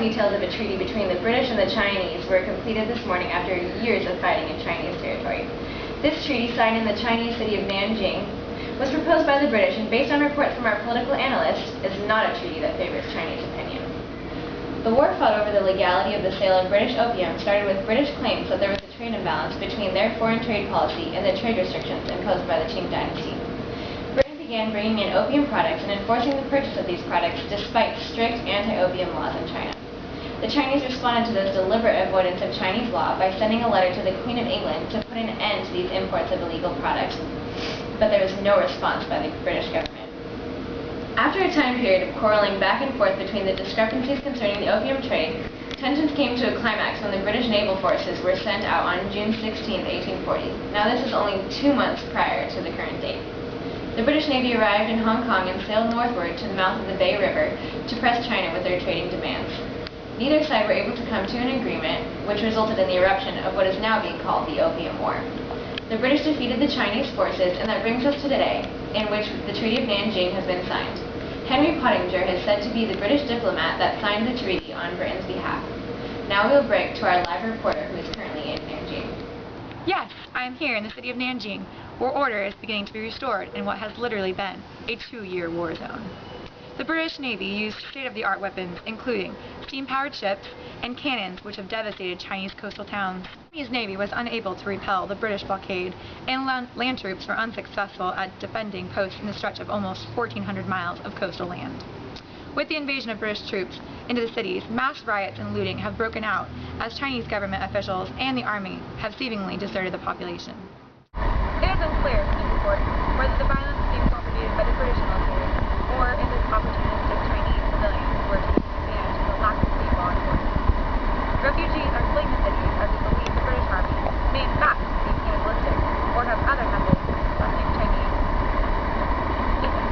details of a treaty between the British and the Chinese were completed this morning after years of fighting in Chinese territory. This treaty, signed in the Chinese city of Nanjing, was proposed by the British and, based on reports from our political analysts, is not a treaty that favors Chinese opinion. The war fought over the legality of the sale of British opium started with British claims that there was a trade imbalance between their foreign trade policy and the trade restrictions imposed by the Qing Dynasty. Britain began bringing in opium products and enforcing the purchase of these products despite strict anti-opium laws in China. The Chinese responded to this deliberate avoidance of Chinese law by sending a letter to the Queen of England to put an end to these imports of illegal products, but there was no response by the British government. After a time period of quarreling back and forth between the discrepancies concerning the opium trade, tensions came to a climax when the British naval forces were sent out on June 16, 1840. Now this is only 2 months prior to the current date. The British Navy arrived in Hong Kong and sailed northward to the mouth of the Bay River to press China with their trading demands. Neither side were able to come to an agreement, which resulted in the eruption of what is now being called the Opium War. The British defeated the Chinese forces, and that brings us to today, in which the Treaty of Nanjing has been signed. Henry Pottinger is said to be the British diplomat that signed the treaty on Britain's behalf. Now we'll break to our live reporter who is currently in Nanjing. Yes, I am here in the city of Nanjing, where order is beginning to be restored in what has literally been a 2-year war zone. The British Navy used state-of-the-art weapons, including steam-powered ships and cannons which have devastated Chinese coastal towns. The Chinese Navy was unable to repel the British blockade, and land troops were unsuccessful at defending posts in a stretch of almost 1,400 miles of coastal land. With the invasion of British troops into the cities, mass riots and looting have broken out as Chinese government officials and the army have seemingly deserted the population. It is unclear from these reports whether the violence is being propagated by the British military or if it's opportunistic Chinese civilians who are taking advantage of the lack of state law enforcement. Refugees are fleeing the cities as they believe the British Army may in fact be cannibalistic or have other methods of suppressing Chinese people.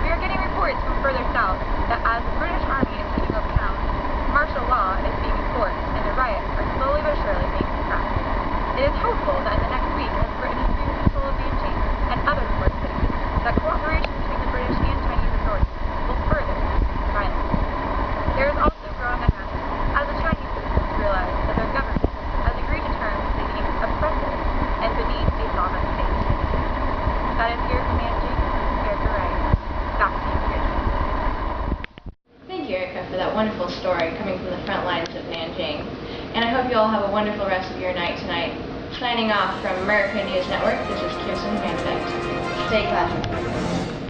We are getting reports from further south that as the British Army is taking over towns, martial law is being enforced and the riots are slowly but surely being suppressed. It is hopeful that in the next week, as Britain assumes control of Nanjing and other port cities, that cooperation between the British and Chinese authorities will further violence. There is also growing unrest as the Chinese citizens realize that their government has agreed to terms they deem oppressive and beneath a sovereign state. That is here from Nanjing, Murica Wright. Back to you, Kirsten. Thank you, Erica, for that wonderful story coming from the front lines of Nanjing. And I hope you all have a wonderful rest of your night tonight. Signing off from Murica News Network, this is Kirsten Vande. Stay classy.